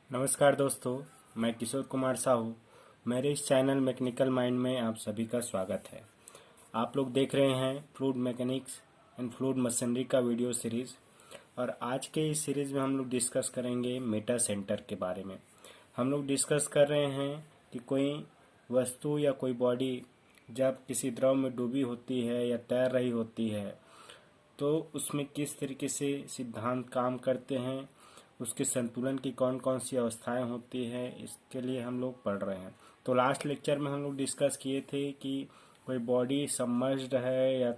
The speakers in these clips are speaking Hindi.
नमस्कार दोस्तों, मैं किशोर कुमार साहू। मेरे इस चैनल मैकेनिकल माइंड में आप सभी का स्वागत है। आप लोग देख रहे हैं fluid mechanics and fluid machinery का वीडियो सीरीज़। और आज के इस सीरीज़ में हम लोग डिस्कस करेंगे मेटा सेंटर के बारे में। हम लोग डिस्कस कर रहे हैं कि कोई वस्तु या कोई बॉडी जब किसी द्रव में डूबी होती है या तैर रही होती है तो उसमें किस तरीके से सिद्धांत काम करते हैं, उसके संतुलन की कौन कौन सी अवस्थाएं होती हैं, इसके लिए हम लोग पढ़ रहे हैं। तो लास्ट लेक्चर में हम लोग डिस्कस किए थे कि कोई बॉडी सबमर्ज्ड है या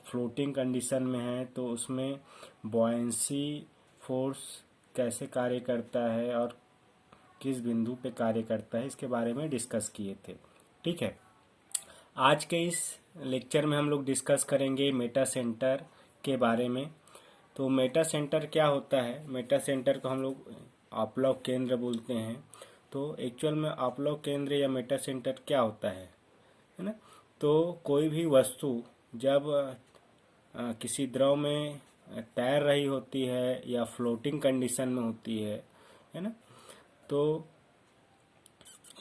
फ्लोटिंग कंडीशन में है तो उसमें बॉयंसी फोर्स कैसे कार्य करता है और किस बिंदु पे कार्य करता है, इसके बारे में डिस्कस किए थे। ठीक है, आज के इस लेक्चर में हम लोग डिस्कस करेंगे मेटा सेंटर के बारे में। तो मेटा सेंटर क्या होता है? मेटा सेंटर को हम लोग अपलॉक केंद्र बोलते हैं। तो एक्चुअल में अपलॉक केंद्र या मेटा सेंटर क्या होता है ना? तो कोई भी वस्तु जब किसी द्रव में तैर रही होती है या फ्लोटिंग कंडीशन में होती है ना, तो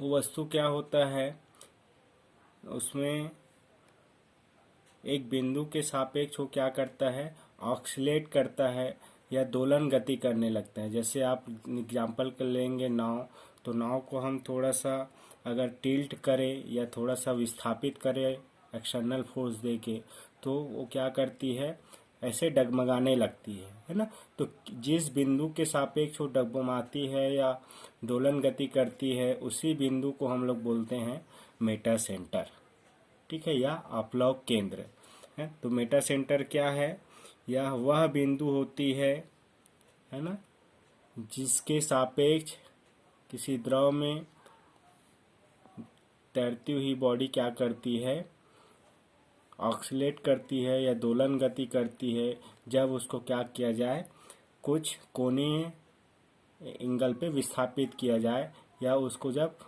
वो वस्तु क्या होता है, उसमें एक बिंदु के सापेक्ष वो क्या करता है, ऑक्सीलेट करता है या दोलन गति करने लगता है। जैसे आप एग्जांपल कर लेंगे नाव, तो नाव को हम थोड़ा सा अगर टिल्ट करें या थोड़ा सा विस्थापित करें एक्सटर्नल फोर्स देके, तो वो क्या करती है, ऐसे डगमगाने लगती है ना। तो जिस बिंदु के सापेक्ष वो डगमगाती है या दोलन गति करती है, उसी बिंदु को हम लोग बोलते हैं मेटा सेंटर। ठीक है, या अपलॉक केंद्र है। तो मेटा सेंटर क्या है? यह वह बिंदु होती है ना, जिसके सापेक्ष किसी द्रव में तैरती हुई बॉडी क्या करती है, ऑक्सीलेट करती है या दोलन गति करती है। जब उसको क्या किया जाए, कुछ कोणीय एंगल पे विस्थापित किया जाए, या उसको जब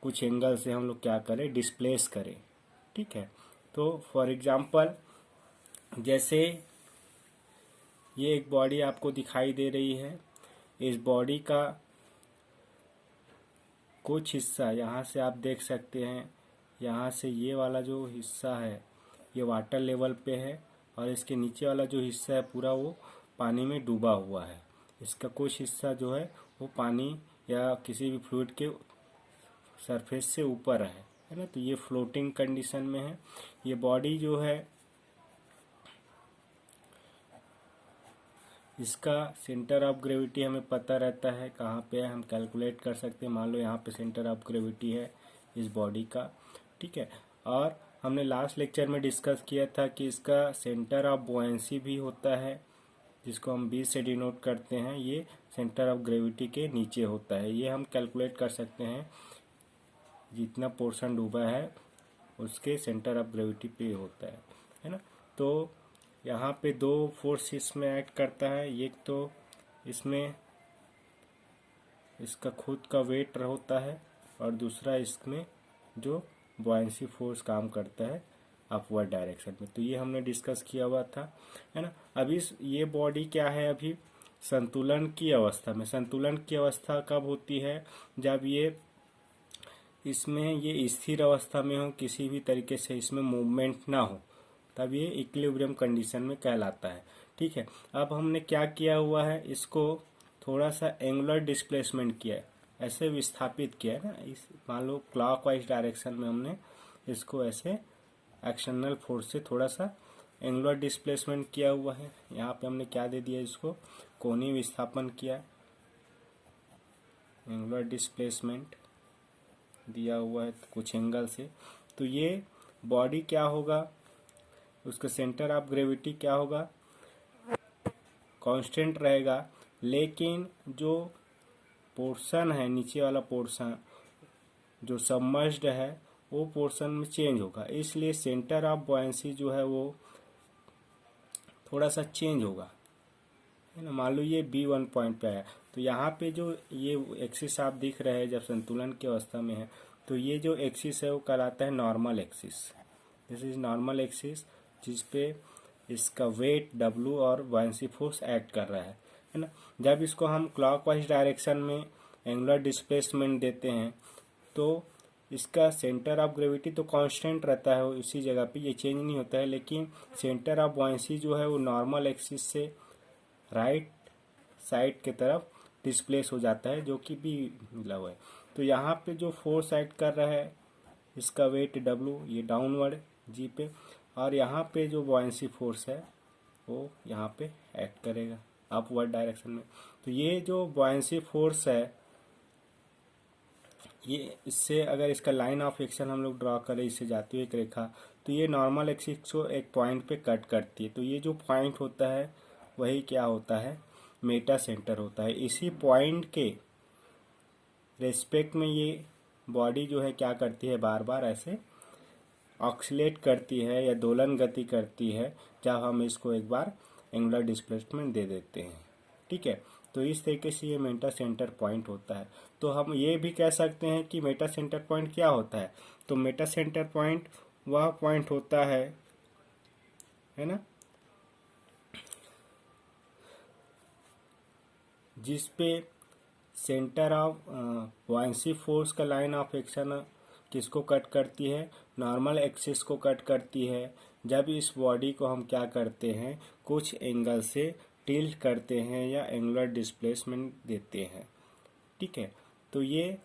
कुछ एंगल से हम लोग क्या करें, डिस्प्लेस करें। ठीक है, तो फॉर एग्जांपल जैसे ये एक बॉडी आपको दिखाई दे रही है, इस बॉडी का कुछ हिस्सा यहाँ से आप देख सकते हैं, यहाँ से ये वाला जो हिस्सा है ये वाटर लेवल पे है, और इसके नीचे वाला जो हिस्सा है पूरा वो पानी में डूबा हुआ है। इसका कुछ हिस्सा जो है वो पानी या किसी भी फ्लूइड के सरफेस से ऊपर है ना। तो ये फ्लोटिंग कंडीशन में है। ये बॉडी जो है, इसका सेंटर ऑफ ग्रेविटी हमें पता रहता है कहाँ पे है, हम कैलकुलेट कर सकते हैं। मान लो यहाँ पे सेंटर ऑफ ग्रेविटी है इस बॉडी का। ठीक है, और हमने लास्ट लेक्चर में डिस्कस किया था कि इसका सेंटर ऑफ बुओयेंसी भी होता है, जिसको हम बी से डिनोट करते हैं। ये सेंटर ऑफ ग्रेविटी के नीचे होता है। ये हम कैलकुलेट कर सकते हैं, जितना पोर्शन डूबा है उसके सेंटर ऑफ ग्रेविटी पे होता है ना। तो यहाँ पे दो फोर्स इसमें ऐड करता है। एक तो इसमें इसका खुद का वेट होता है, और दूसरा इसमें जो बॉयंसी फोर्स काम करता है अपवर्ड डायरेक्शन में। तो ये हमने डिस्कस किया हुआ था, है ना। अभी ये बॉडी क्या है, अभी संतुलन की अवस्था में। संतुलन की अवस्था कब होती है? जब ये इसमें ये स्थिर अवस्था में हो, किसी भी तरीके से इसमें मूवमेंट ना हो, तब ये इक्विलिब्रियम कंडीशन में कहलाता है। ठीक है, अब हमने क्या किया हुआ है, इसको थोड़ा सा एंगुलर डिस्प्लेसमेंट किया है, ऐसे विस्थापित किया है ना। इस मान लो क्लॉकवाइज डायरेक्शन में हमने इसको ऐसे एक्सटर्नल फोर्स से थोड़ा सा एंगुलर डिस्प्लेसमेंट किया हुआ है। यहाँ पे हमने क्या दे दिया, इसको कोणीय विस्थापन किया, एंगुलर डिस्प्लेसमेंट दिया हुआ है कुछ एंगल से। तो ये बॉडी क्या होगा, उसका सेंटर ऑफ ग्रेविटी क्या होगा, कांस्टेंट रहेगा। लेकिन जो पोर्शन है, नीचे वाला पोर्शन जो सबमर्ज्ड है, वो पोर्शन में चेंज होगा। इसलिए सेंटर ऑफ बॉयंसी जो है वो थोड़ा सा चेंज होगा, है ना। मान लो ये B1 पॉइंट पे है, तो यहाँ पे जो ये एक्सिस आप दिख रहे हैं जब संतुलन की अवस्था में है, तो ये जो एक्सिस है वो कहलाता है normal axis. This is normal axis, जिस पे इसका वेट W और बॉयंसी फोर्स एक्ट कर रहा है। है ना। जब इसको हम क्लॉकवाइज डायरेक्शन में एंगुलर डिस्प्लेसमेंट देते हैं तो इसका सेंटर ऑफ ग्रेविटी तो कांस्टेंट रहता है उसी जगह पे, ये चेंज नहीं होता है, लेकिन सेंटर ऑफ बुयांसी जो है वो नॉर्मल एक्सिस से राइट साइड की तरफ डिस्प्लेस हो जाता है, जो कि बी मिला हुआ है। तो यहाँ पे जो फोर्स एक्ट कर रहा है इसका वेट डब्ल्यू, ये डाउनवर्ड जी पे, और यहाँ पे जो बुयांसी फोर्स है वो यहाँ पे एक्ट करेगा अपवर्ड डायरेक्शन में। तो ये जो बुयांसी फोर्स है ये, इससे अगर इसका लाइन ऑफ एक्शन हम लोग ड्रॉ करें, इससे जाती हुई एक रेखा, तो ये नॉर्मल एक्सिस को एक पॉइंट पे कट करती है। तो ये जो पॉइंट होता है वही क्या होता है, मेटा सेंटर होता है। इसी पॉइंट के रेस्पेक्ट में ये बॉडी जो है क्या करती है, बार बार ऐसे ऑक्सीलेट करती है या दोलन गति करती है जब हम इसको एक बार एंगुलर डिस्प्लेसमेंट दे देते हैं। ठीक है, तो इस तरीके से ये मेटा सेंटर पॉइंट होता है। तो हम ये भी कह सकते हैं कि मेटा सेंटर पॉइंट क्या होता है, तो मेटा सेंटर पॉइंट वह पॉइंट होता है ना, जिस पे सेंटर ऑफ बुयांसी फोर्स का लाइन ऑफ एक्शन किसको कट करती है, नॉर्मल एक्सिस को कट करती है। जब इस बॉडी को हम क्या करते हैं, कुछ एंगल से टिल्ट करते हैं या एंगुलर डिस्प्लेसमेंट देते हैं। ठीक है, तो ये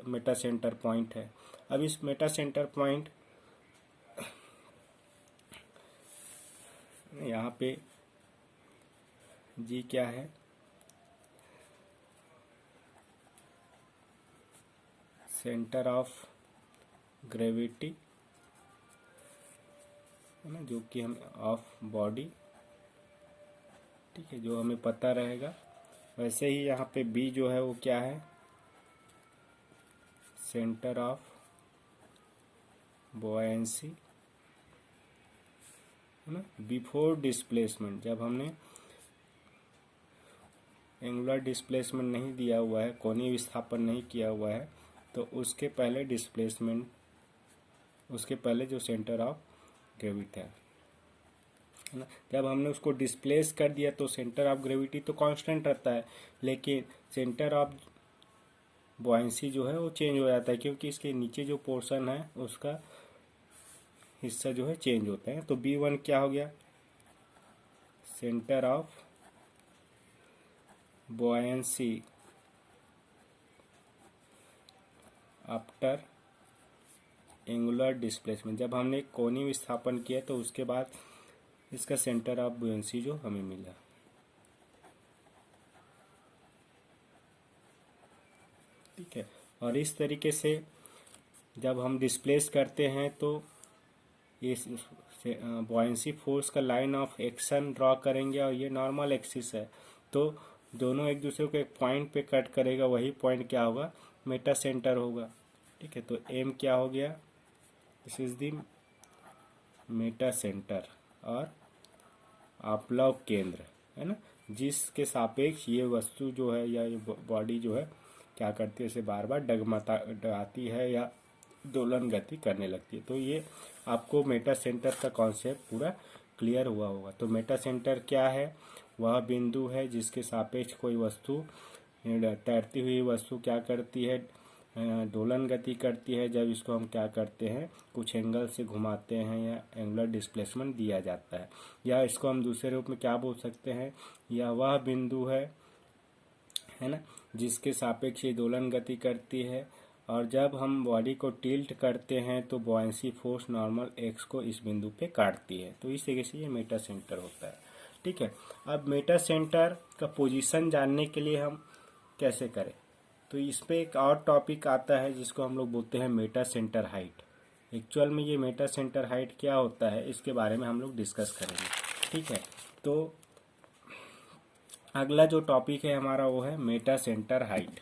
मेटा सेंटर पॉइंट है। अब इस मेटा सेंटर पॉइंट यहाँ पे जी क्या है, सेंटर ऑफ ग्रेविटी है ना, जो कि हम ऑफ बॉडी, ठीक है, जो हमें पता रहेगा। वैसे ही यहाँ पे बी जो है वो क्या है, सेंटर ऑफ बुयांसी है ना, बिफोर डिस्प्लेसमेंट। जब हमने एंगुलर डिस्प्लेसमेंट नहीं दिया हुआ है, कोणीय विस्थापन नहीं किया हुआ है, तो उसके पहले डिस्प्लेसमेंट, उसके पहले जो सेंटर ऑफ ग्रेविटी है ना, जब हमने उसको डिस्प्लेस कर दिया तो सेंटर ऑफ ग्रेविटी तो कांस्टेंट रहता है, लेकिन सेंटर ऑफ बुयांसी जो है वो चेंज हो जाता है, क्योंकि इसके नीचे जो पोर्शन है उसका हिस्सा जो है चेंज होता है। तो B1 क्या हो गया, centre of buoyancy after angular displacement. जब हमने कोणीय विस्थापन किया तो उसके बाद इसका सेंटर ऑफ बुयांसी जो हमें मिला। ठीक है, और इस तरीके से जब हम डिस्प्लेस करते हैं तो इस बुयांसी फोर्स का लाइन ऑफ एक्शन ड्रॉ करेंगे, और ये नॉर्मल एक्सिस है, तो दोनों एक दूसरे को एक पॉइंट पे कट करेगा, वही पॉइंट क्या होगा, मेटा सेंटर होगा। ठीक है, तो एम क्या हो गया, this is the meta centre और अपलव केंद्र, है ना, जिसके सापेक्ष ये वस्तु जो है या ये बॉडी जो है क्या करती है, इसे बार बार डगमगाती है या दोलन गति करने लगती है। तो ये आपको मेटा सेंटर का कॉन्सेप्ट पूरा क्लियर हुआ होगा। तो मेटा सेंटर क्या है, वह बिंदु है जिसके सापेक्ष कोई वस्तु, तैरती हुई वस्तु क्या करती है, दोलन गति करती है। जब इसको हम क्या करते हैं, कुछ एंगल से घुमाते हैं या एंगुलर डिस्प्लेसमेंट दिया जाता है, या इसको हम दूसरे रूप में क्या बोल सकते हैं, यह वह बिंदु है ना, जिसके सापेक्ष ये दोलन गति करती है, और जब हम बॉडी को टिल्ट करते हैं तो बुयांसी फोर्स नॉर्मल एक्स को इस बिंदु पे काटती है। तो इस तरीके से ये मेटा सेंटर होता है। ठीक है, अब मेटा सेंटर का पोजीशन जानने के लिए हम कैसे करें, तो इस पे एक और टॉपिक आता है जिसको हम लोग बोलते हैं मेटा सेंटर हाइट। एक्चुअल में ये मेटा सेंटर हाइट क्या होता है, इसके बारे में हम लोग डिस्कस करेंगे। ठीक है, तो अगला जो टॉपिक है हमारा वो है मेटा सेंटर हाइट।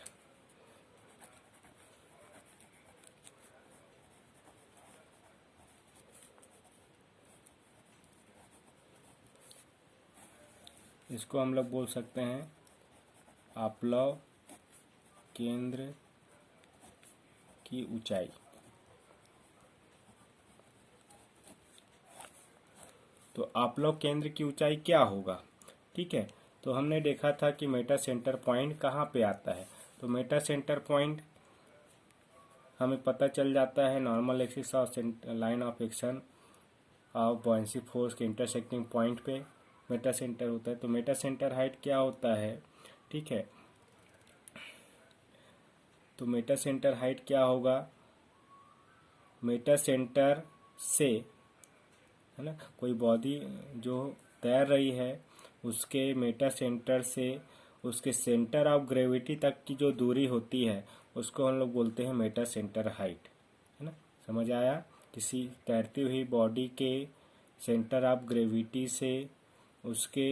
इसको हम लोग बोल सकते हैं अपलव केंद्र की ऊंचाई। तो अपलव केंद्र की ऊंचाई क्या होगा, ठीक है, तो हमने देखा था कि मेटा सेंटर पॉइंट कहाँ पे आता है। तो मेटा सेंटर पॉइंट हमें पता चल जाता है नॉर्मल एक्सिस और लाइन ऑफ एक्शन और बॉयंसी फोर्स के इंटरसेक्टिंग पॉइंट पे मेटा सेंटर होता है। तो मेटा सेंटर हाइट क्या होता है, ठीक है। तो मेटा सेंटर हाइट क्या होगा, मेटा सेंटर से, है ना, कोई बॉडी जो तैर रही है उसके मेटा सेंटर से उसके सेंटर ऑफ ग्रेविटी तक की जो दूरी होती है उसको हम लोग बोलते हैं मेटा सेंटर हाइट, है ना। समझ आया। किसी तैरती हुई बॉडी के सेंटर ऑफ ग्रेविटी से उसके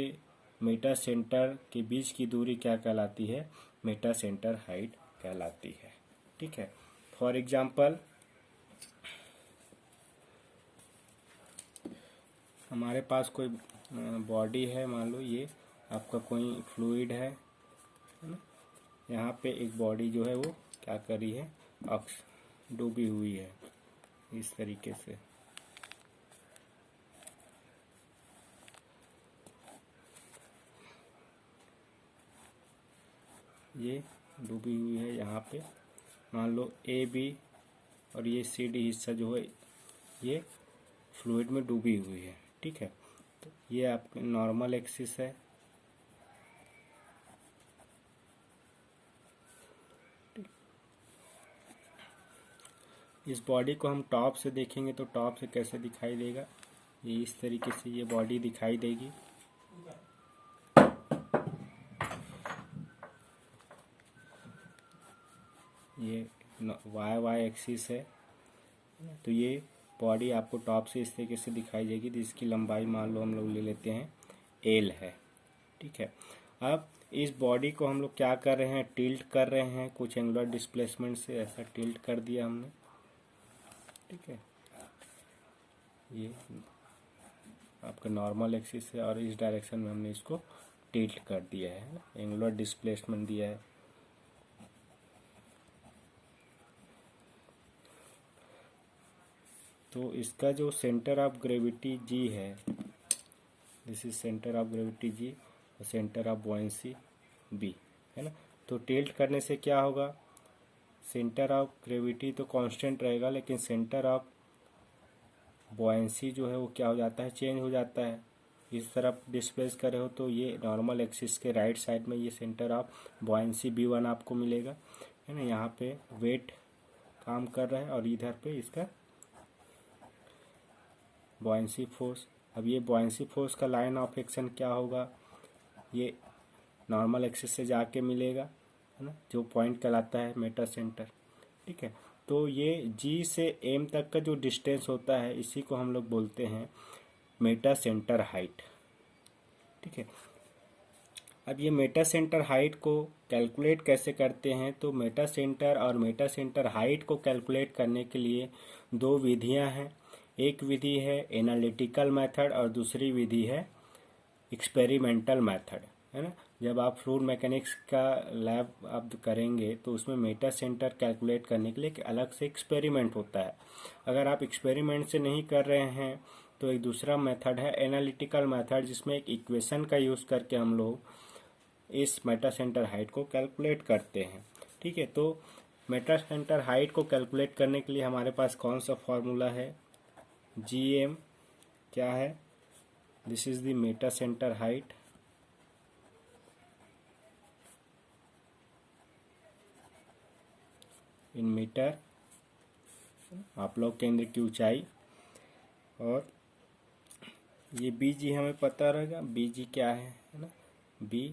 मेटा सेंटर के बीच की दूरी क्या कहलाती है, मेटा सेंटर हाइट कहलाती है, ठीक है। फॉर एग्जाम्पल हमारे पास कोई बॉडी है, मान लो ये आपका कोई फ्लूइड है ना। यहाँ पे एक बॉडी जो है वो क्या कर रही है, अक्ष डूबी हुई है इस तरीके से। ये डूबी हुई है यहाँ पे, मान लो ए बी और ये सी डी हिस्सा जो है ये फ्लूइड में डूबी हुई है, ठीक है। तो ये आपके नॉर्मल एक्सिस है, इस बॉडी को हम टॉप से देखेंगे तो टॉप से कैसे दिखाई देगा, ये इस तरीके से ये बॉडी दिखाई देगी। ये वाई वाई एक्सिस है, तो ये बॉडी आपको टॉप से इस तरीके से दिखाई देगी। जिसकी लंबाई मान लो हम लोग ले लेते हैं एल है, ठीक है। अब इस बॉडी को हम लोग क्या कर रहे हैं, टिल्ट कर रहे हैं कुछ एंगुलर डिस्प्लेसमेंट से, ऐसा टिल्ट कर दिया हमने, ठीक है। ये आपका नॉर्मल एक्सिस है और इस डायरेक्शन में हमने इसको टिल्ट कर दिया है, एंगुलर डिस्प्लेसमेंट दिया है। तो इसका जो सेंटर ऑफ ग्रेविटी जी है, this is centre of gravity G और सेंटर ऑफ बॉयंसी बी, है ना। तो टिल्ट करने से क्या होगा, सेंटर ऑफ ग्रेविटी तो कांस्टेंट रहेगा लेकिन सेंटर ऑफ बॉयंसी जो है वो क्या हो जाता है, चेंज हो जाता है। इस तरफ डिस्प्लेस करे हो तो ये नॉर्मल एक्सिस के राइट साइड में ये सेंटर ऑफ बॉयंसी B1 आपको मिलेगा, है ना। यहाँ पे वेट काम कर रहा है और इधर पे इसका बॉयंसी फोर्स। अब ये बॉयंसी फोर्स का लाइन ऑफ एक्शन क्या होगा, ये नॉर्मल एक्सिस से जाके मिलेगा, है ना, जो पॉइंट कहलाता है मेटा सेंटर, ठीक है। तो ये जी से एम तक का जो डिस्टेंस होता है इसी को हम लोग बोलते हैं मेटा सेंटर हाइट, ठीक है। अब ये मेटा सेंटर हाइट को कैलकुलेट कैसे करते हैं, तो मेटा सेंटर और मेटा सेंटर हाइट को कैलकुलेट करने के लिए दो विधियां हैं। एक विधि है एनालिटिकल मेथड और दूसरी विधि है एक्सपेरिमेंटल मेथड, है ना। जब आप फ्लूइड मैकेनिक्स का लैब आप करेंगे तो उसमें मेटा सेंटर कैलकुलेट करने के लिए एक अलग से एक्सपेरिमेंट होता है। अगर आप एक्सपेरिमेंट से नहीं कर रहे हैं तो एक दूसरा मेथड है एनालिटिकल मेथड, जिसमें एक इक्वेशन का यूज़ करके हम लोग इस मेटा सेंटर हाइट को कैलकुलेट करते हैं, ठीक है। तो मेटा सेंटर हाइट को कैलकुलेट करने के लिए हमारे पास कौन सा फॉर्मूला है, GM क्या है, this is the meta center height in meter, आप लोग केंद्र की ऊंचाई, और ये BG हमें पता रहेगा, BG क्या है ना, B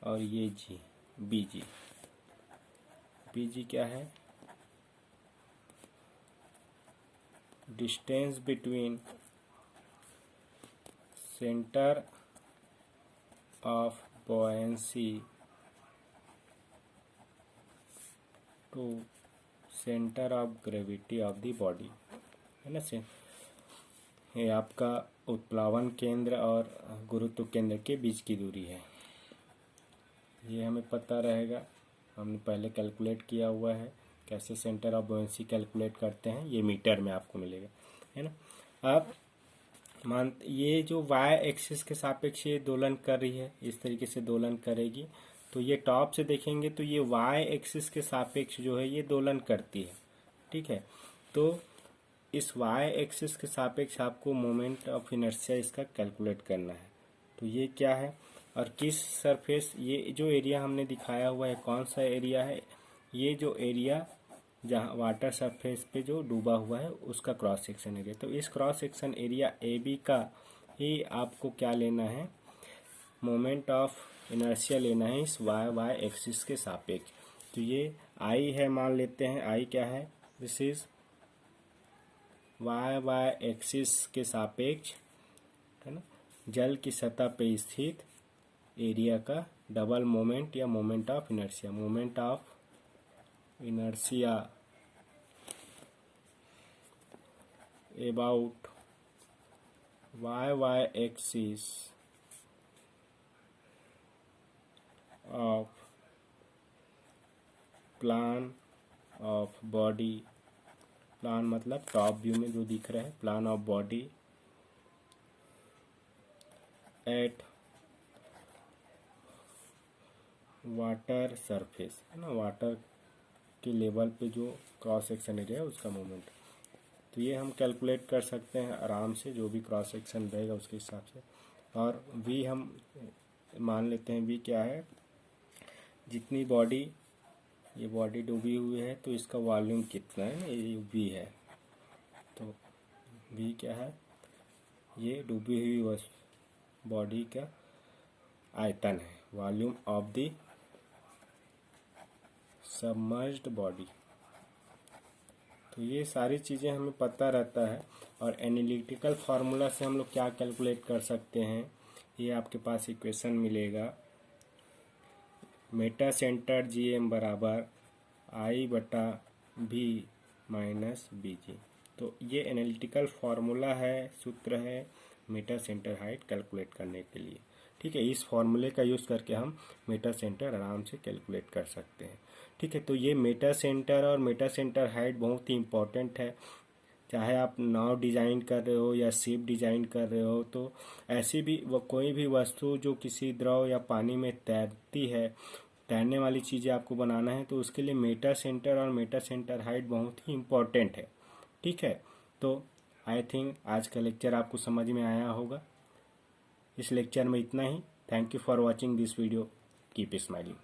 और ये G, BG क्या है, distance between center of buoyancy to center of gravity of the body, है ना। से ये आपका उत्प्लावन केंद्र और गुरुत्व केंद्र के बीच की दूरी है, ये हमें पता रहेगा, हमने पहले कैलकुलेट किया हुआ है। कैसे सेंटर ऑफ बॉयंसी कैलकुलेट करते हैं ये मीटर में आपको मिलेगा, है ना। अब ये जो वाई एक्सिस के सापेक्ष ये दोलन कर रही है, इस तरीके से दोलन करेगी। तो ये टॉप से देखेंगे तो ये वाई एक्सिस के सापेक्ष जो है ये दोलन करती है, ठीक है। तो इस वाई एक्सिस के सापेक्ष आपको मोमेंट ऑफ इनर्शिया इसका कैलकुलेट करना है। तो ये क्या है और किस सरफेस, ये जो एरिया हमने दिखाया हुआ है कौन सा एरिया है, ये जो एरिया जहाँ वाटर सरफेस पे जो डूबा हुआ है उसका क्रॉस सेक्शन एरिया। तो इस cross section area A B का ही आपको क्या लेना है, मोमेंट ऑफ इनर्शिया लेना है इस वाई एक्सिस के सापेक्ष। तो ये आई है, मान लेते हैं आई क्या है, दिस इज वाई एक्सिस के सापेक्ष, है ना, जल की सतह पे स्थित एरिया का डबल मोमेंट या moment of inertia. Moment of inertia about y axis of plan of body, plan मतलब टॉप व्यू में जो दिख रहा है, plan of body at water surface, है ना, वाटर के लेवल पे जो क्रॉस सेक्शन एरिया है उसका मोमेंट। तो ये हम कैलकुलेट कर सकते हैं आराम से, जो भी क्रॉस सेक्शन रहेगा उसके हिसाब से। और वी हम मान लेते हैं, वी क्या है, जितनी बॉडी, ये बॉडी डूबी हुई है तो इसका वॉल्यूम कितना है ना, ये वी है। तो वी क्या है, ये डूबी हुई बॉडी का आयतन है, volume of the submerged body. तो ये सारी चीज़ें हमें पता रहता है। और एनालिटिकल फार्मूला से हम लोग क्या कैलकुलेट कर सकते हैं, ये आपके पास इक्वेशन मिलेगा, मेटा सेंटर जी एम बराबर आई बटा बी माइनस बी जी। तो ये एनालिटिकल फार्मूला है, सूत्र है मेटा सेंटर हाइट कैलकुलेट करने के लिए, ठीक है। इस फार्मूले का यूज़ करके हम मेटा सेंटर आराम से कैलकुलेट कर सकते हैं, ठीक है। तो ये मेटा सेंटर और मेटा सेंटर हाइट बहुत ही इम्पोर्टेंट है। चाहे आप नाव डिज़ाइन कर रहे हो या शिप डिज़ाइन कर रहे हो, तो ऐसी भी कोई भी वस्तु जो किसी द्रव या पानी में तैरती है, तैरने वाली चीज़ें आपको बनाना है, तो उसके लिए मेटा सेंटर और मेटा सेंटर हाइट बहुत ही इम्पोर्टेंट है, ठीक है। तो आई थिंक आज का लेक्चर आपको समझ में आया होगा। इस लेक्चर में इतना ही। Thank you for watching this video. Keep smiling.